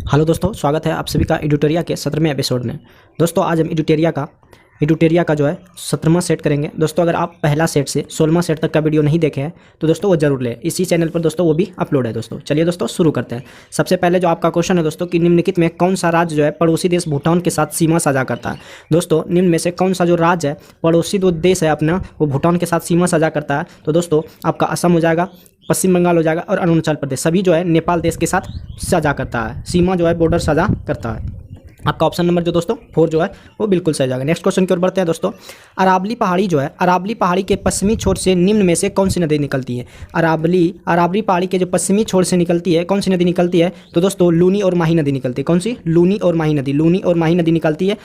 Hello दोस्तों, स्वागत है आप सभी का एडिटोरिया के 17वें एपिसोड में। दोस्तों आज हम एडिटोरिया का जो है 17वां सेट करेंगे। दोस्तों अगर आप पहला सेट से 16वां सेट तक का वीडियो नहीं देखे हैं तो दोस्तों वो जरूर लें, इसी चैनल पर दोस्तों वो भी अपलोड है। दोस्तों चलिए दोस्तों शुरू करते हैं। सबसे पहले जो आपका क्वेश्चन है दोस्तों कि निम्नलिखित में कौन सा राज्य जो है पड़ोसी देश भूटान के साथ सीमा साझा करता है। दोस्तों निम्न में से कौन सा जो राज्य है पड़ोसी जो देश है अपना वो भूटान के साथ सीमा साझा करता है। तो दोस्तों आपका असम हो जाएगा, पश्चिम बंगाल हो जाएगा और अरुणाचल प्रदेश, सभी जो है नेपाल देश के साथ साझा करता है, सीमा जो है बॉर्डर साझा करता है। आपका ऑप्शन नंबर जो दोस्तों 4 जो है वो बिल्कुल सही जाएगा। नेक्स्ट क्वेश्चन की ओर बढ़ते हैं दोस्तों। अरावली पहाड़ी जो है, अरावली पहाड़ी के पश्चिमी छोर से निम्न में से कौन सी नदी निकलती है। अरावली पहाड़ी के जो पश्चिमी छोर से निकलती है कौन सी नदी निकलती है। तो दोस्तों लूनी और माही नदी निकलती है। कौन सी? लूनी और माही नदी निकलती है।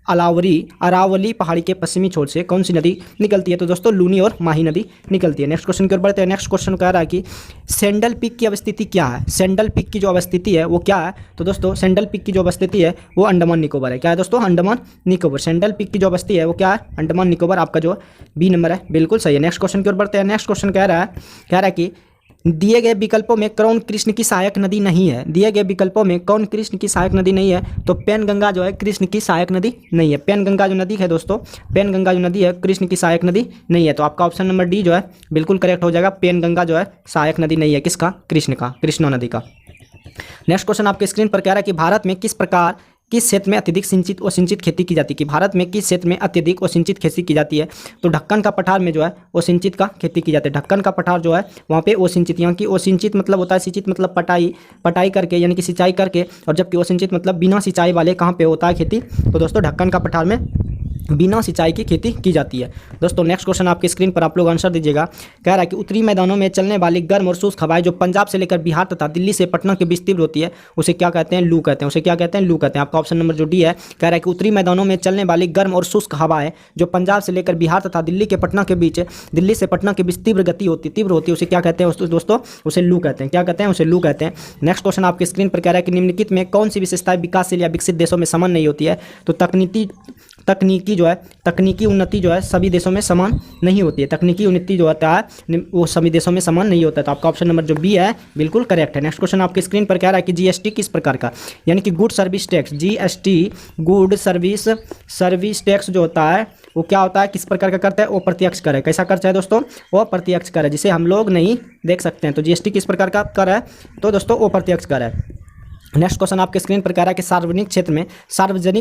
अरावली पहाड़ी के पश्चिमी छोर से कौन सी नदी निकलती है। तो दोस्तों लूनी और माही नदी निकलती है। नेक्स्ट क्वेश्चन की ओर बढ़ते हैं। नेक्स्ट क्वेश्चन कह रहा है कि सेंडल पीक की अवस्थिति क्या है। सेंडल पीक की जो अवस्थिति है वो क्या है। तो दोस्तों सेंडल पीक की जो अवस्थिति है वो अंडमान निकोबार है। क्या है दोस्तों? अंडमान निकोबार। सेंट्रल पीक की जो अवस्थी है वो क्या है? अंडमान निकोबार। आपका जो बी नंबर है बिल्कुल सही है। नेक्स्ट क्वेश्चन की ओर बढ़ते हैं। नेक्स्ट क्वेश्चन कह रहा है कि दिए गए विकल्पों में कौन कृष्ण की सहायक नदी नहीं है। दिए गए विकल्पों में कौन कृष्ण की सहायक नदी नहीं है। तो पेनगंगा जो है कृष्ण की सहायक नदी नहीं है। पेनगंगा जो नदी है दोस्तों, पेनगंगा जो नदी है कृष्ण की सहायक नदी नहीं है। तो आपका ऑप्शन नंबर डी जो है बिल्कुल करेक्ट हो जाएगा। पेनगंगा जो है सहायक नदी नहीं है। किसका? कृष्ण का, कृष्णा नदी का। नेक्स्ट क्वेश्चन आपके स्क्रीन पर कह रहा है कि भारत में किस क्षेत्र में अत्यधिक सिंचित और सिंचित खेती की जाती है। कि भारत में किस क्षेत्र में अत्यधिक और सिंचित खेती की जाती है। तो ढक्कन का पठार में जो है वो सिंचित का खेती की जाती है। ढक्कन का पठार जो है वहाँ पे वो सिंचित, यहाँ की वो सिंचित मतलब होता है, सिंचित मतलब पटाई करके यानी कि सिंचाई करके, और जबकि वो सिंचित मतलब बिना सिंचाई वाले कहाँ पे होता है खेती। तो दोस्तों ढक्कन का पठार में बिना सिंचाई की खेती की जाती है। दोस्तों नेक्स्ट क्वेश्चन आपके स्क्रीन पर आप लोग आंसर दीजिएगा। कह रहा है कि उत्तरी मैदानों में चलने वाली गर्म और शुष्क हवाएं जो पंजाब से लेकर बिहार तथा दिल्ली से पटना के बीच तीव्र होती है उसे क्या कहते हैं? लू कहते हैं। उसे क्या कहते हैं? लू कहते हैं। आपका ऑप्शन नंबर जो डी है कह रहा है कि उत्तरी मैदानों में चलने वाली गर्म और शुष्क हवाएं जो पंजाब से लेकर बिहार तथा दिल्ली से पटना के बीच तीव्र होती है उसे क्या कहते हैं दोस्तों? उसे लू कहते हैं। क्या कहते हैं? उसे लू कहते हैं। नेक्स्ट क्वेश्चन आपके स्क्रीन पर कह रहा है कि निम्नलिखित में कौन सी विशेषताएं विकासशील या विकसित देशों में समान नहीं होती है। तो तकनीकी उन्नति जो है सभी देशों में समान नहीं होती है। तकनीकी उन्नति जो होता है वो सभी देशों में समान नहीं होता है। तो आपका ऑप्शन नंबर जो बी है बिल्कुल करेक्ट है। नेक्स्ट क्वेश्चन आपके स्क्रीन पर कह रहा है कि जीएसटी किस प्रकार का, यानी कि good service tax, GST good service tax जो होता है वो क्या होता है, किस प्रकार का करता है? वो प्रत्यक्ष कर है। कैसा कर है दोस्तों? वो प्रत्यक्ष कर है, जिसे हम लोग नहीं देख सकते हैं। तो जीएसटी किस प्रकार का कर है? तो दोस्तों वो प्रत्यक्ष कर है। नेक्स्ट क्वेश्चन आपके स्क्रीन पर कह रहा है कि सार्वजनिक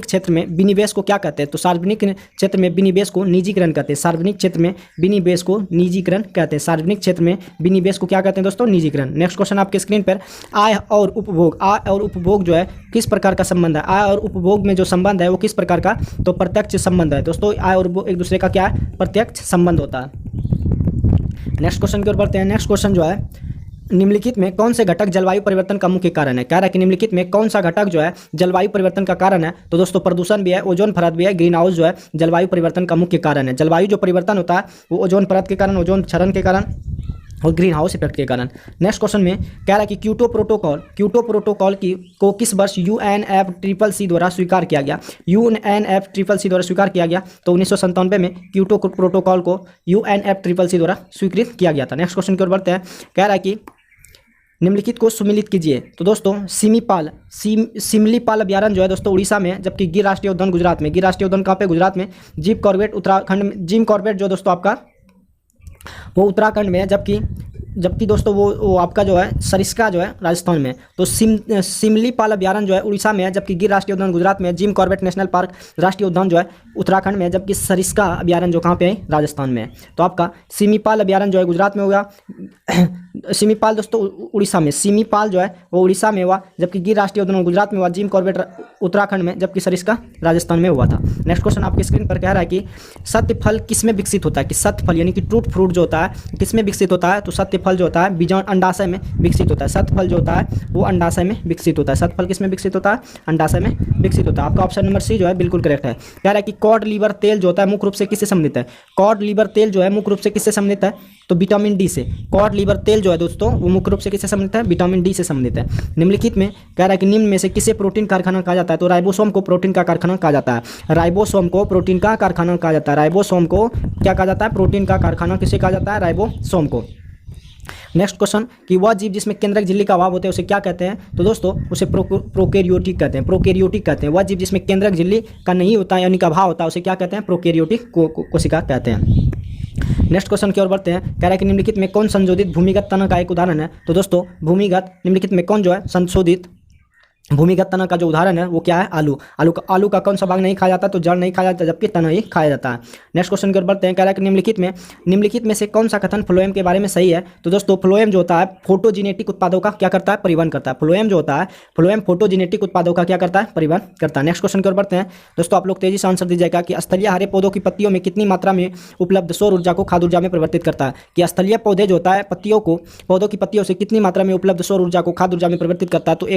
क्षेत्र में विनिवेश को क्या कहते हैं। तो सार्वजनिक क्षेत्र में विनिवेश को निजीकरण कहते हैं। सार्वजनिक क्षेत्र में विनिवेश को निजीकरण कहते हैं। सार्वजनिक क्षेत्र में विनिवेश को क्या कहते हैं दोस्तों? निजीकरण। नेक्स्ट क्वेश्चन आपके स्क्रीन पर आय और उपभोग जो है किस प्रकार का संबंध है। आय और उपभोग में जो संबंध है वो किस प्रकार का? तो प्रत्यक्ष संबंध है दोस्तों। आय और उपभोग एक दूसरे का क्या है? प्रत्यक्ष संबंध होता है। नेक्स्ट क्वेश्चन की ओर बढ़ते हैं। नेक्स्ट क्वेश्चन जो है निम्नलिखित में कौन से घटक जलवायु परिवर्तन का मुख्य कारण है। कह रहा है कि निम्नलिखित में कौन सा घटक जो है जलवायु परिवर्तन का कारण है। तो दोस्तों प्रदूषण भी है, ओजोन परत भी है, ग्रीन हाउस जो है जलवायु परिवर्तन का मुख्य कारण है। जलवायु जो परिवर्तन होता है वो ओजोन परत के कारण, ओजोन क्षरण के कारण और ग्रीन हाउस इफेक्ट के कारण। नेक्स्ट क्वेश्चन में कह रहा है कि क्योटो प्रोटोकॉल को किस वर्ष UNFCCC द्वारा स्वीकार किया गया। UNFCCC द्वारा स्वीकार किया गया। तो 1997 में क्योटो प्रोटोकॉल को UNFCCC द्वारा स्वीकृत किया गया था। नेक्स्ट क्वेश्चन की ओर बढ़ते हैं। कह रहा है कि निम्नलिखित को सुमिलित कीजिए। तो दोस्तों सिमलीपाल अभ्यारण्य जो है दोस्तों उड़ीसा में, जबकि गिर राष्ट्रीय उद्यान गुजरात में। गिर राष्ट्रीय उद्यान कहाँ पे? गुजरात में। जिम कॉर्बेट उत्तराखंड में। जिम कॉर्बेट जो दोस्तों आपका वो उत्तराखंड में है, जबकि दोस्तों वो आपका जो है सरिस्का जो है राजस्थान में। तो सिमलीपाल अभ्यारण्य जो है उड़ीसा में है, जबकि गिर राष्ट्रीय उद्यान गुजरात में। जिम कॉर्बेट नेशनल पार्क राष्ट्रीय उद्यान जो है उत्तराखंड में है, जबकि सरिस्का अभ्यारण्य जो कहाँ पे है? राजस्थान में है। तो आपका सिमीपाल अभ्यारण्य जो है गुजरात में होगा, सिमीपाल दोस्तों उड़ीसा में। सिमीपाल जो है वो उड़ीसा में हुआ, जबकि गिर राष्ट्रीय उद्यान गुजरात में हुआ। जिम कॉर्बेट उत्तराखंड में, जबकि सरिस्का राजस्थान में हुआ था। नेक्स्ट क्वेश्चन आपके स्क्रीन पर कह रहा है कि सत्य फल किस में विकसित होता है। कि सत्य फल यानी कि ट्रूथ फ्रूट जो होता है किस में विकसित होता है। तो सत्य फल जो होता है बीजाणु अंडाशय में विकसित होता है। सत्य फल जो होता है वो अंडाशय में विकसित होता है। सत्य फल किस में विकसित होता है? अंडाशय में विकसित होता है। आपका ऑप्शन नंबर सी जो है बिल्कुल करेक्ट है। कह रहा है कि कॉड लीवर तेल जो होता है मुख्य रूप से किससे संबंधित है। कॉड लीवर तेल जो है मुख्य रूप से किससे संबंधित है? तो विटामिन डी से। कॉड लीवर तेल जो है दोस्तों वो मुख्य रूप से किससे संबंधित है? विटामिन डी से संबंधित है। निम्नलिखित में कह रहा है कि निम्न में से किसे प्रोटीन कारखाना कहा जाता है। तो राइबोसोम को प्रोटीन का कारखाना कहा जाता है। राइबोसोम को प्रोटीन का कारखाना कहा जाता है। राइबोसोम को क्या कहा जाता है? प्रोटीन का कारखाना किसे कहा जाता है? राइबोसोम को। नेक्स्ट क्वेश्चन कि वह जीव जिसमें केंद्रक झिल्ली का अभाव होता है उसे क्या कहते हैं? तो दोस्तों उसे प्रोकैरियोटिक कहते हैं, प्रोकैरियोटिक कहते हैं। वह जीव जिसमें केंद्रक झिल्ली का नहीं होता है यानी का अभाव होता है उसे क्या कहते हैं? प्रोकैरियोटिक कोशिका कहते हैं। नेक्स्ट क्वेश्चन की ओर बढ़ते हैं। कह रहा है कि निम्नलिखित में कौन संशोधित भूमिगत तना का एक उदाहरण है? तो दोस्तों भूमिगत निम्नलिखित में कौन जो है संशोधित भूमिगत तना का जो उदाहरण है वो क्या है? आलू का कौन सा भाग नहीं खाया जाता? तो जड़ नहीं खाया जाता, जबकि तना ही खाया जाता है। नेक्स्ट क्वेश्चन की ओर बढ़ते हैं। कह रहा है कि निम्नलिखित में से कौन सा कथन फ्लोएम के बारे में सही है? तो दोस्तों फ्लोएम जो होता है फोटोजेनेटिक उत्पादों का क्या करता है? परिवहन करता है। फ्लोएम जो होता है फ्लोएम फोटोजेनेटिक उत्पादों का क्या करता है? परिवहन करता है। नेक्स्ट क्वेश्चन की ओर बढ़ते हैं। दोस्तों आप लोग तेजी से आंसर दीजिएगा कि स्थलीय हरे पौधों की पत्तियों में कितनी मात्रा में उपलब्ध सौर ऊर्जा को खाद्य ऊर्जा में परिवर्तित करता है? कि स्थलीय पौधे जो होता है पौधों की पत्तियों से कितनी मात्रा में उपलब्ध सौर ऊर्जा को खाद्य ऊर्जा में परिवर्तित करता है? तो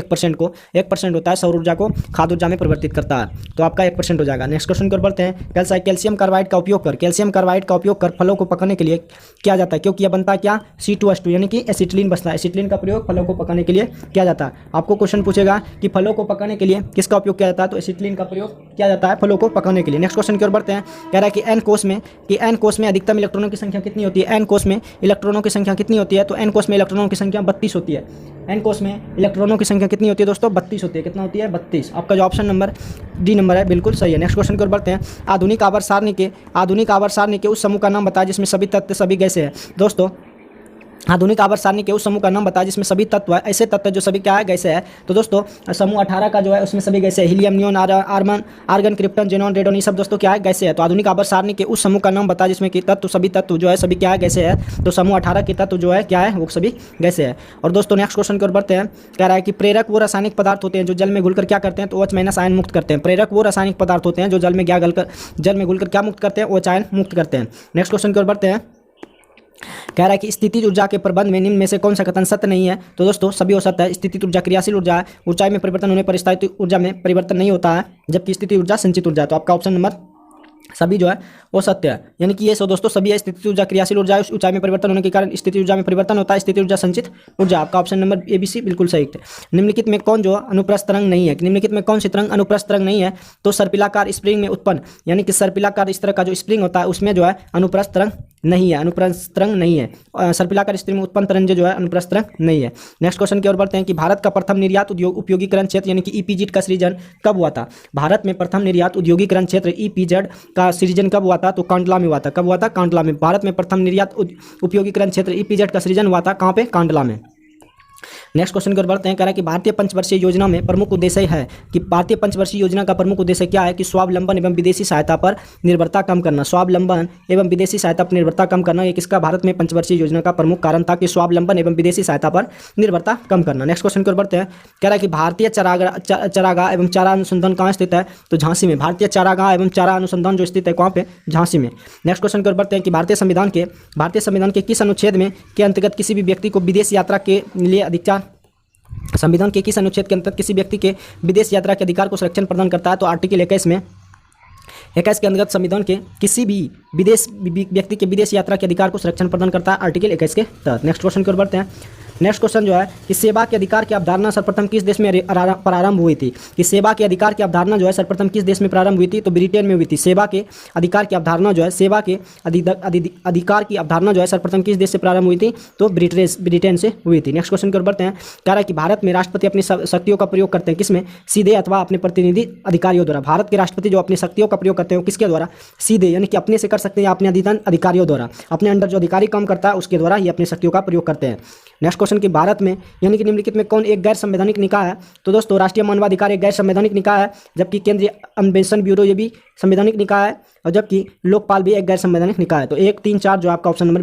1% होता है सौर ऊर्जा को खाद्य ऊर्जा में परिवर्तित करता है, तो आपका 1% हो जाएगा। नेक्स्ट क्वेश्चन की ओर बढ़ते हैं। कैल्शियम कार्बाइड का उपयोग कर फलों को पकाने के लिए किया जाता है, क्योंकि यह बनता है क्या? C2H2 यानी कि एसिटिलीन बचता है। एसिटिलीन का प्रयोग फलों को पकाने के लिए किया जाता है। आपको क्वेश्चन पूछेगा कि फलों को पकाने के लिए किसका उपयोग किया जाता है? तो एसिटिलीन का प्रयोग किया जाता है फलों को पकाने के लिए। नेक्स्ट क्वेश्चन की ओर बढ़ते हैं। कह रहा है कि एन कोष में अधिकतम इलेक्ट्रॉनों की संख्या कितनी होती है? एन कोष में इलेक्ट्रॉनों की संख्या कितनी होती है? तो एन कोष में इलेक्ट्रॉनों की संख्या 32 होती है। एन कोष में इलेक्ट्रॉनों की संख्या कितनी होती है दोस्तों? 32 होती है। कितना होती है? 32। आपका जो ऑप्शन नंबर डी नंबर है बिल्कुल सही है। नेक्स्ट क्वेश्चन की ओर बढ़ते हैं। आधुनिक आवर्त सारणी के उस समूह का नाम बताया जिसमें सभी तत्व सभी गैसें हैं। दोस्तों आधुनिक आवर्त सारणी के उस समूह का नाम बताया जिसमें सभी तत्व है, ऐसे तत्व जो सभी क्या है? गैसें है। तो दोस्तों समूह 18 का जो है उसमें सभी गैसें helium, neon, argon, krypton, xenon, radon, ये सब दोस्तों क्या है? गैसें है। तो आधुनिक आवर्त सारणी के उस समूह का नाम बताया जिसमें कि सभी तत्व जो है सभी क्या है? गैसें है। तो समूह 18 के तत्व जो है क्या है? वो सभी गैसें है। और दोस्तों नेक्स्ट क्वेश्चन की ओर बढ़ते हैं। कह रहा है कि प्रेरक वो रासायनिक पदार्थ होते हैं जो जल में घुलकर क्या करते हैं? तो OH- आयन मुक्त करते हैं। प्रेरक वो रासायनिक पदार्थ होते हैं जो जल में घुलकर क्या मुक्त करते हैं? OH आयन मुक्त करते हैं। नेक्स्ट क्वेश्चन की ओर बढ़ते हैं। कह रहा है कि स्थितिज ऊर्जा के प्रबंध में निम्न में से कौन सा कथन सत्य नहीं है? तो दोस्तों सभी हो सकता है। स्थितिज ऊर्जा क्रियाशील ऊर्जा है, ऊंचाई में परिवर्तन होने पर स्थायी ऊर्जा में परिवर्तन नहीं होता है, जबकि स्थिति ऊर्जा संचित ऊर्जा है। तो आपका ऑप्शन नंबर सभी जो है वो सत्य है, यानी कि ये सो दोस्तों सभी है। स्थिति ऊर्जा क्रियाशील ऊर्जा है, ऊंचाई में परिवर्तन होने के कारण स्थिति ऊर्जा में परिवर्तन होता है, स्थिति ऊर्जा संचित ऊर्जा। आपका ऑप्शन नंबर ABC बिल्कुल सही है। निम्नलिखित में कौन जो अनुप्रस्थ तरंग नहीं है? निम्नलिखित में कौन सी तरंग अनुप्रस्थ तरंग नहीं है? तो सर्पिलाकार स्प्रिंग में उत्पन्न यानी कि सर्पिलाकार इस तरह का जो स्प्रिंग होता है उसमें जो है अनुप्रस्थ तरंग नहीं है, अनुप्रस्थ तरंग नहीं है। सर्पिलाकार स्प्रिंग में उत्पन्न तरंग जो है अनुप्रस्थ तरंग नहीं है। नेक्स्ट क्वेश्चन की ओर बढ़ते हैं कि भारत का प्रथम निर्यात उपयोगीकरण क्षेत्र यानी कि EPZ का सृजन कब हुआ था? भारत में प्रथम निर्यात उद्योगीकरण क्षेत्र EPZ का सृजन कब हुआ था? तो कांडला में हुआ था। कब हुआ था? कांडला में। भारत में प्रथम निर्यात उपयोगीकरण क्षेत्र EPZ का सृजन हुआ था कहाँ पे? कांडला में। नेक्स्ट क्वेश्चन की ओर बढ़ते हैं। कह रहा है कि भारतीय पंचवर्षीय योजना में प्रमुख उद्देश्य है कि भारतीय पंचवर्षीय योजना का प्रमुख उद्देश्य क्या है? कि स्वावलंबन एवं विदेशी सहायता पर निर्भरता कम करना। स्वावलंबन एवं विदेशी सहायता पर निर्भरता कम करना, ये किसका? भारत में पंचवर्षीय योजना का प्रमुख कारण था कि स्वावलंबन एवं विदेशी सहायता पर निर्भरता कम करना। नेक्स्ट क्वेश्चन की ओर बढ़ते हैं। कह रहा है कि भारतीय चारागाह एवं चारा अनुसंधान कहाँ स्थित है? तो झांसी में। भारतीय चारागाह एवं चारा अनुसंधान जो स्थित है कहाँ पे? झांसी में। नेक्स्ट क्वेश्चन की ओर बढ़ते हैं कि भारतीय संविधान के किस अनुच्छेद में के अंतर्गत किसी भी व्यक्ति को विदेश यात्रा के लिए अधिकार संविधान के किस अनुच्छेद के अंतर्गत किसी व्यक्ति के विदेश यात्रा के अधिकार को संरक्षण प्रदान करता है? तो आर्टिकल 21 में 21 के अंतर्गत संविधान के किसी भी व्यक्ति के विदेश यात्रा के अधिकार को संरक्षण प्रदान करता है आर्टिकल 21 के तहत। नेक्स्ट क्वेश्चन की ओर बढ़ते हैं। नेक्स्ट क्वेश्चन जो है कि सेवा के अधिकार की अवधारणा सर्वप्रथम किस देश में प्रारंभ हुई थी? कि सेवा के अधिकार की अवधारणा जो है सर्वप्रथम किस देश में प्रारंभ हुई थी? तो ब्रिटेन में हुई थी। सेवा के अधिकार की अवधारणा जो है अधिकार की अवधारणा जो है सर्वप्रथम किस देश से प्रारंभ हुई थी? तो ब्रिटेन से हुई थी। नेक्स्ट क्वेश्चन की ओर बढ़ते हैं। कह रहा है कि भारत में राष्ट्रपति अपनी शक्तियों का प्रयोग करते हैं किसमें? सीधे अथवा अपने प्रतिनिधि अधिकारियों द्वारा। भारत के राष्ट्रपति जो अपनी शक्तियों का प्रयोग करते हैं किसके द्वारा? सीधे यानी कि अपने से कर सकते हैं या अपने अधीन अधिकारियों द्वारा। अपने अंडर जो अधिकारी काम करता है उसके द्वारा ये अपनी शक्तियों का प्रयोग करते हैं। नेक्स्ट क्वेश्चन कि भारत में यानी कि निम्नलिखित में कौन एक गैर संवैधानिक निकाय है? तो दोस्तों राष्ट्रीय मानवाधिकार एक गैर संवैधानिक निकाय है, जबकि केंद्रीय अन्वेषण ब्यूरो ये भी संवैधानिक निकाय है, और जबकि लोकपाल भी एक गैर संवैधानिक निकाय है। तो 1, 3, 4 जो आपका ऑप्शन नंबर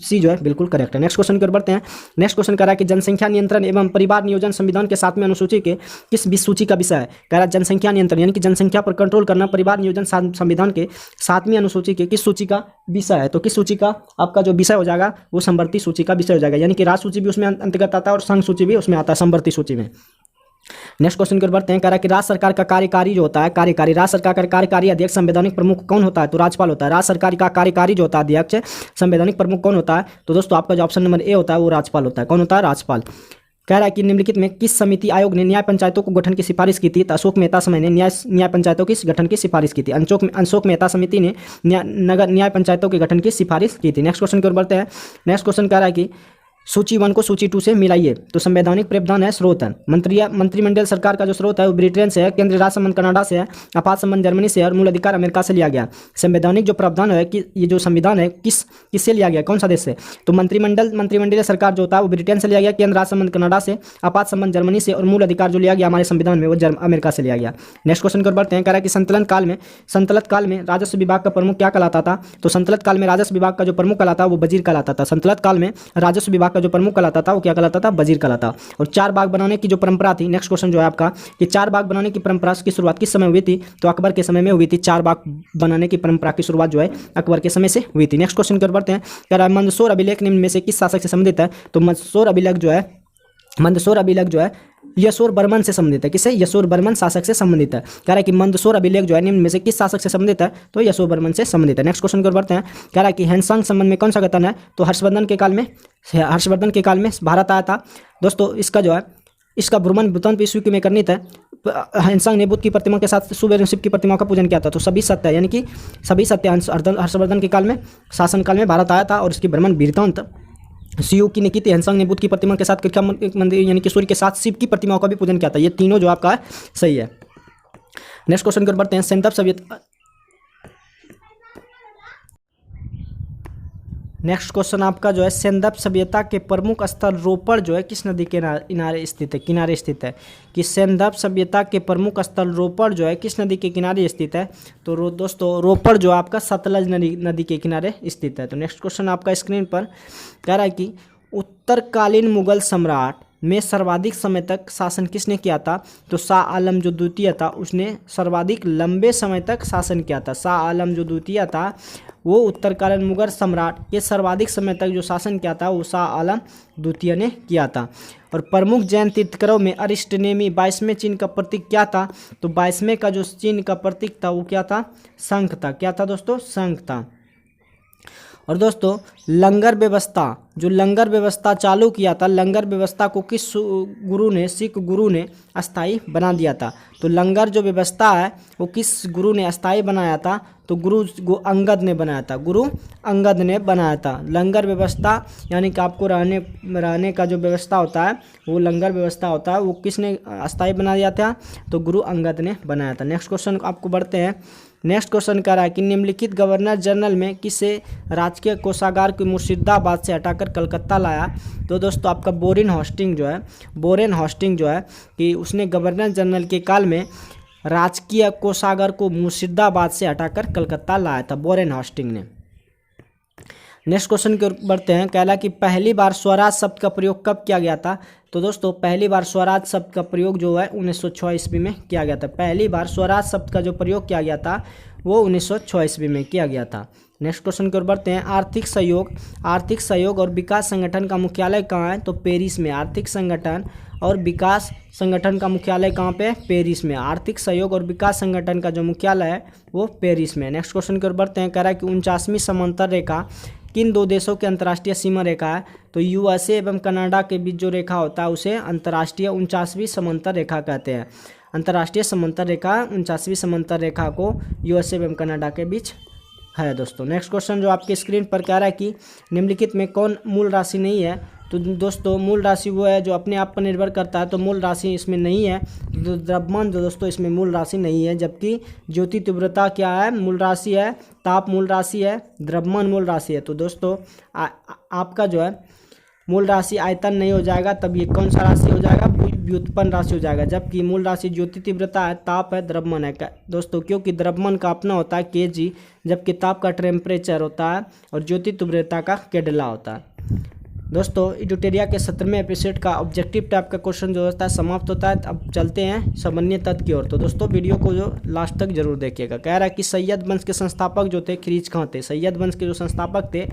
C जो है बिल्कुल करेक्ट है। नेक्स्ट क्वेश्चन की ओर बढ़ते हैं। नेक्स्ट क्वेश्चन कह रहा है कि जनसंख्या नियंत्रण एवं परिवार नियोजन संविधान के 7वें अनुसूची के किस सूची का विषय है? कह रहा है जनसंख्या नियंत्रण यानी कि जनसंख्या पर कंट्रोल करना परिवार नियोजन संविधान के 7वीं अनुसूची के किस सूची का विषय है? तो किस सूची का आपका जो विषय हो जाएगा वो समवर्ती सूची का विषय हो जाएगा, यानी कि राज्य सूची भी उसमें अंतर्गत आता है और संघ सूची भी उसमें आता है समवर्ती सूची में। नेक्स्ट क्वेश्चन की ओर बढ़ते हैं। कह रहा है कि राज्य सरकार का कार्यकारी जो होता है राज्य सरकार का कार्यकारी अध्यक्ष संवैधानिक प्रमुख कौन होता है? तो राज्यपाल होता है। राज्य सरकार का कार्यकारी जो होता है अध्यक्ष संवैधानिक प्रमुख कौन होता है? तो दोस्तों आपका जो ऑप्शन नंबर A होता है वो राज्यपाल होता है। कौन होता है? राज्यपाल। कह रहा है कि निम्नलिखित में किस समिति आयोग ने न्याय पंचायतों को गठन की सिफारिश की थी? तो अशोक मेहता समय ने न्याय पंचायतों की गठन की सिफारिश की थी। अशोक मेहता समिति ने न्याय पंचायतों के गठन की सिफारिश की थी। नेक्स्ट क्वेश्चन की ओर बढ़ते हैं। नेक्स्ट क्वेश्चन कह रहा है कि सूची 1 को सूची 2 से मिलाइए। तो संवैधानिक प्रावधान है स्रोत है मंत्रिमंडल सरकार का जो स्रोत है वो ब्रिटेन से है, केंद्रीय राज संबंध कनाडा से है, आपात संबंध जर्मनी से है और मूल अधिकार अमेरिका से लिया गया। संवैधानिक जो प्रावधान है कि ये जो संविधान है किससे लिया गया, कौन सा देश से? तो मंत्रिमंडलीय सरकार जो होता है वो ब्रिटेन से लिया गया, केंद्र राज संबंध कनाडा से, आपात संबंध जर्मनी से और मूल अधिकार जो लिया गया हमारे संविधान में वो अमेरिका से लिया गया। नेक्स्ट क्वेश्चन की ओर बढ़ते हैं। कह रहा है कि संतलत काल में राजस्व विभाग का प्रमुख क्या कहलाता था? तो संतलत काल में राजस्व विभाग का जो प्रमुख कहलाता वो वजीर कहलाता था। संतलत काल में राजस्व विभाग का जो प्रमुख कहलाता था वो क्या कहलाता था? वजीर कहलाता। और 4 बाग बनाने की जो परंपरा थी, नेक्स्ट क्वेश्चन जो है आपका कि 4 बाग बनाने की परंपरा की शुरुआत किस समय हुई थी? तो अकबर के समय में हुई थी। 4 बाग बनाने की परंपरा की शुरुआत जो है अकबर के समय से हुई थी। नेक्स्ट क्वेश्चन की ओर बढ़ते हैं। कह रहा है मंदसौर अभिलेख निम्न में से किस शासक से संबंधित है? तो मंदसौर अभिलेख जो है यशोर बर्मन से संबंधित है। किससे? यशोर बर्मन शासक से संबंधित है। कह रहा है कि मंदसौर अभिलेख जो है निम्न में से किस शासक से संबंधित है? तो यशोर बर्मन से संबंधित है। नेक्स्ट क्वेश्चन की ओर बढ़ते हैं। कह रहा है कि हैंसांग संबंध में कौन सा कथन है? तो हर्षवर्धन के काल में भारत आया था। दोस्तों इसका भ्रमण बुतन ईस्वी में करनी था। हैंसांग ने बुद्ध की प्रतिमा के साथ सुबेर शिव की प्रतिमा का पूजन किया था। तो सभी सत्य यानी कि सभी सत्य हर्षवर्धन के काल में शासनकाल में भारत आया था और इसकी भ्रमण वृत्तांत शिव ने की थी। हैंसांग ने बुद्ध की प्रतिमा के साथ कृष्ण मंदिर यानी कि सूर्य के साथ शिव की प्रतिमाओं का भी पूजन किया था। ये तीनों जो आपका सही है। नेक्स्ट क्वेश्चन की ओर बढ़ते हैं। सेंदप सभ्यता नेक्स्ट क्वेश्चन आपका जो है सेंदप सभ्यता के प्रमुख स्थल रोपड़ जो है किस नदी के किनारे स्थित है? कि सेंदप सभ्यता के प्रमुख स्थल रोपड़ जो है किस नदी के किनारे स्थित है? तो दोस्तों रोपड़ जो आपका सतलज नदी के किनारे स्थित है। तो नेक्स्ट क्वेश्चन आपका स्क्रीन पर कह रहा है कि उत्तरकालीन मुगल सम्राट में सर्वाधिक समय तक शासन किसने किया था? तो शाह आलम जो द्वितीय था उसने सर्वाधिक लंबे समय तक शासन किया था। शाह आलम जो द्वितीय था वो उत्तरकालीन मुगल सम्राट के सर्वाधिक समय तक जो शासन किया था वो शाह आलम द्वितीय ने किया था। और प्रमुख जैन तीर्थंकरों में अरिष्टनेमी 22वें चिन्ह का प्रतीक क्या था? तो 22वें का जो चिन्ह का प्रतीक था वो क्या था? शंख था। क्या था दोस्तों? शंख था। और दोस्तों लंगर व्यवस्था चालू किया था, लंगर व्यवस्था को किस सिख गुरु ने अस्थाई बना दिया था? तो लंगर जो व्यवस्था है वो किस गुरु ने अस्थाई बनाया था? तो गुरु अंगद ने बनाया था। लंगर व्यवस्था यानी कि आपको रहने का जो व्यवस्था होता है वो लंगर व्यवस्था होता है, वो किसने अस्थाई बना दिया था? तो गुरु अंगद ने बनाया था। नेक्स्ट क्वेश्चन आपको बढ़ते हैं। नेक्स्ट क्वेश्चन कह रहा है कि निम्नलिखित गवर्नर जनरल में किसे राजकीय कोषागार को मुर्शिदाबाद से हटाकर कलकत्ता लाया? तो दोस्तों आपका बोरेन हॉस्टिंग जो है कि उसने गवर्नर जनरल के काल में राजकीय कोषागार को मुर्शिदाबाद से हटाकर कलकत्ता लाया था बोरेन हॉस्टिंग ने। नेक्स्ट क्वेश्चन की ओर बढ़ते हैं। कह रहा है कि पहली बार स्वराज शब्द का प्रयोग कब किया गया था? तो दोस्तों पहली बार स्वराज शब्द का प्रयोग जो है 1906 ईस्वी में किया गया था। पहली बार स्वराज शब्द का जो प्रयोग किया गया था वो 1906 ईस्वी में किया गया था। नेक्स्ट क्वेश्चन की ओर बढ़ते हैं। आर्थिक सहयोग और विकास संगठन का मुख्यालय कहाँ है? तो पेरिस में। आर्थिक संगठन और विकास संगठन का मुख्यालय कहाँ पे? पेरिस में। आर्थिक सहयोग और विकास संगठन का जो मुख्यालय है वो पेरिस में। नेक्स्ट क्वेश्चन की ओर बढ़ते हैं। कह रहा है कि 49वीं समांतर रेखा किन 2 देशों की अंतर्राष्ट्रीय सीमा रेखा है? तो यूएसए एवं कनाडा के बीच जो रेखा होता है उसे अंतर्राष्ट्रीय 49वीं समांतर रेखा कहते हैं। अंतर्राष्ट्रीय समांतर रेखा 49वीं समांतर रेखा को यूएसए एवं कनाडा के बीच है दोस्तों। नेक्स्ट क्वेश्चन जो आपके स्क्रीन पर कह रहा है कि निम्नलिखित में कौन मूल राशि नहीं है? तो दोस्तों मूल राशि वो है जो अपने आप पर निर्भर करता है, तो मूल राशि इसमें नहीं है। तो द्रव्यमान जो दोस्तों इसमें मूल राशि नहीं है, जबकि ज्योति तीव्रता क्या है? मूल राशि है। ताप मूल राशि है। द्रव्यमान मूल राशि है। तो दोस्तों आपका जो है मूल राशि आयतन नहीं हो जाएगा, तब ये कौन सा राशि हो जाएगा? व्युत्पन्न राशि हो जाएगा। जबकि मूल राशि ज्योति तीव्रता है, ताप है, द्रव्यमान है दोस्तों, क्योंकि द्रव्यमान का अपना होता है kg, जबकि ताप का टेम्परेचर होता है और ज्योति तीव्रता का केडला होता है। दोस्तों इडुटेरिया के 17वें एपिसोड का ऑब्जेक्टिव टाइप का क्वेश्चन जो होता है समाप्त होता है। अब चलते हैं सामान्य तत्व की ओर। तो दोस्तों वीडियो को जो लास्ट तक जरूर देखिएगा। कह रहा है कि सैयद वंश के संस्थापक जो थे खिरीज खां थे। सैयद वंश के जो संस्थापक थे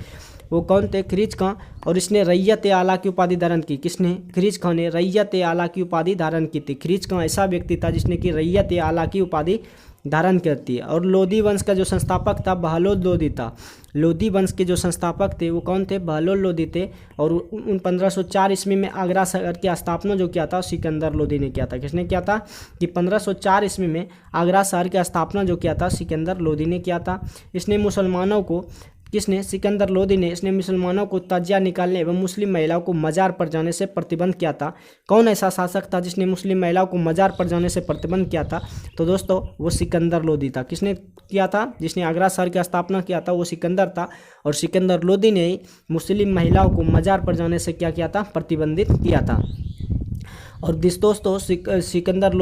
वो कौन थे? खिरीज खां। और इसने रैयत आला की उपाधि धारण की। किसने? खिरीज खां ने रैयत आला की उपाधि धारण की थी। खिरीज खां ऐसा व्यक्ति था जिसने कि रैयत आला की उपाधि धारण करती है। और लोधी वंश का जो संस्थापक था बहलोल लोधी था। लोधी वंश के जो संस्थापक थे वो कौन थे? बहलोल लोधी थे। और 1504 ईस्वी में आगरा शहर की स्थापना जो किया था सिकंदर लोधी ने किया था। किसने किया था? कि 1504 ईस्वी में आगरा शहर की स्थापना जो किया था सिकंदर लोधी ने किया था। इसने मुसलमानों को किसने? सिकंदर लोदी ने। इसने मुसलमानों को ताजिया निकालने एवं मुस्लिम महिलाओं को मजार पर जाने से प्रतिबंध किया था। कौन ऐसा शासक था जिसने मुस्लिम महिलाओं को मजार पर जाने से प्रतिबंध किया था? तो दोस्तों वो सिकंदर लोदी था। किसने किया था? जिसने आगरा शहर की स्थापना किया था वो सिकंदर था, और सिकंदर लोदी ने ही मुस्लिम महिलाओं को मजार पर जाने से क्या किया था? प्रतिबंधित किया था। और दोस्तों सिकंदर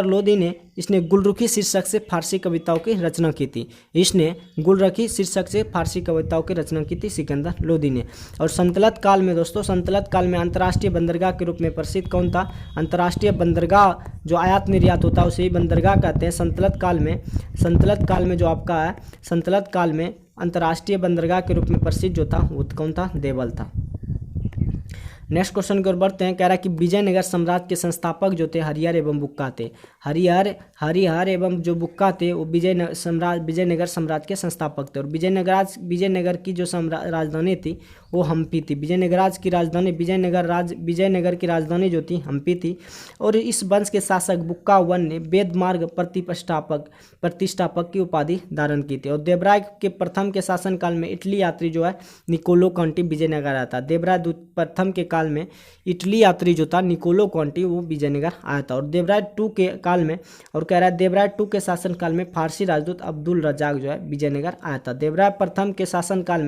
लोदी ने इसने गुलरुखी शीर्षक से फारसी कविताओं की रचना की थी। इसने गुलरुखी शीर्षक से फारसी कविताओं की रचना की थी सिकंदर लोदी ने। और संतलत काल में दोस्तों, संतलत काल में अंतर्राष्ट्रीय बंदरगाह के रूप में प्रसिद्ध कौन था? अंतर्राष्ट्रीय बंदरगाह जो आयात निर्यात होता है उसे ही बंदरगाह कहते हैं। संतलत काल में जो आपका है, संतलत काल में अंतर्राष्ट्रीय बंदरगाह के रूप में प्रसिद्ध जो था वो कौन था? देवल था। नेक्स्ट क्वेश्चन की ओर बढ़ते हैं। कह रहा है कि विजयनगर साम्राज्य के संस्थापक जो थे हरिहर एवं बुक्का थे। हरिहर एवं जो बुक्का थे वो विजयनगर साम्राज्य के संस्थापक थे। और विजयनगर की जो राजधानी थी वो हम्पी थी। विजयनगर की राजधानी जो थी हम्पी थी। और इस वंश के शासक बुक्का वन ने वेद मार्ग प्रतिष्ठापक की उपाधि धारण की थी। और देवराय के प्रथम के शासनकाल में इटली यात्री जो है निकोलो कॉन्टी विजयनगर आया था। देवराय प्रथम के काल में इटली यात्री जो था निकोलो कॉन्टी वो विजयनगर आया था। और देवराय टू के काल में, और कह रहा है देवराय टू के शासनकाल में फारसी राजदूत अब्दुल रजाक जो है विजयनगर आया था। देवराय प्रथम के शासनकाल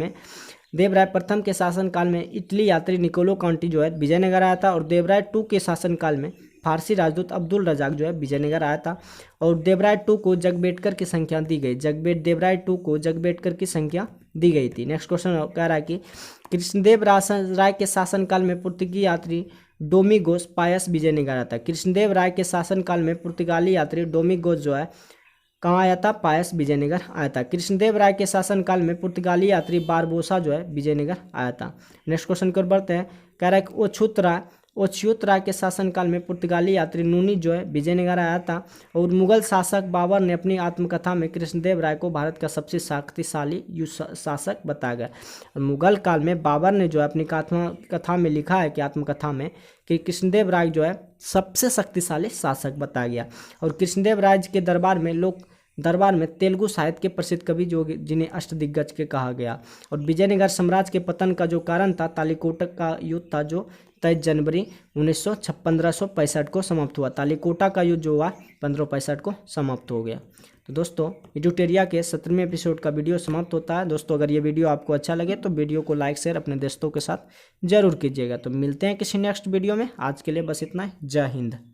में इटली यात्री निकोलो कॉन्टी जो है विजयनगर आया था। और देवराय टू के शासनकाल में फारसी राजदूत अब्दुल रजाक जो है विजयनगर आया था। और देवराय टू को जगबेटकर की संख्या दी गई। देवराय टू को जगबेटकर की संख्या दी गई थी। नेक्स्ट क्वेश्चन कह रहा है कि कृष्णदेव राय के शासनकाल में पुर्तगाली यात्री डोमिगोस पायस विजयनगर आया था। कृष्णदेव राय के शासनकाल में पुर्तगाली यात्री डोमिगोस जो है कहाँ आया था? पायस विजयनगर आया था। कृष्णदेव राय के शासनकाल में पुर्तगाली यात्री बारबोसा जो है विजयनगर आया था। नेक्स्ट क्वेश्चन की ओर बढ़ते हैं। कह रहा है कि ओछ्युत राय के शासनकाल में पुर्तगाली यात्री नूनी जो है विजयनगर आया था। और मुगल शासक बाबर ने अपनी आत्मकथा में कृष्णदेव राय को भारत का सबसे शक्तिशाली शासक बताया गया। और मुगल काल में बाबर ने जो है अपनी कथा में लिखा है कि आत्मकथा में कि कृष्णदेव राय जो है सबसे शक्तिशाली शासक बताया गया। और कृष्णदेव राय के दरबार में तेलुगु साहित्य के प्रसिद्ध कवि जो जिन्हें अष्टदिग्गज के कहा गया। और विजयनगर साम्राज्य के पतन का जो कारण था तालीकोट का युद्ध था जो 23 जनवरी 1565 को समाप्त हुआ। तालीकोटा का युद्ध जो हुआ 1565 को समाप्त हो गया। तो दोस्तों एडुटेरिया के 17वें एपिसोड का वीडियो समाप्त होता है। दोस्तों अगर ये वीडियो आपको अच्छा लगे तो वीडियो को लाइक शेयर अपने दोस्तों के साथ जरूर कीजिएगा। तो मिलते हैं किसी नेक्स्ट वीडियो में। आज के लिए बस इतना ही। जय हिंद।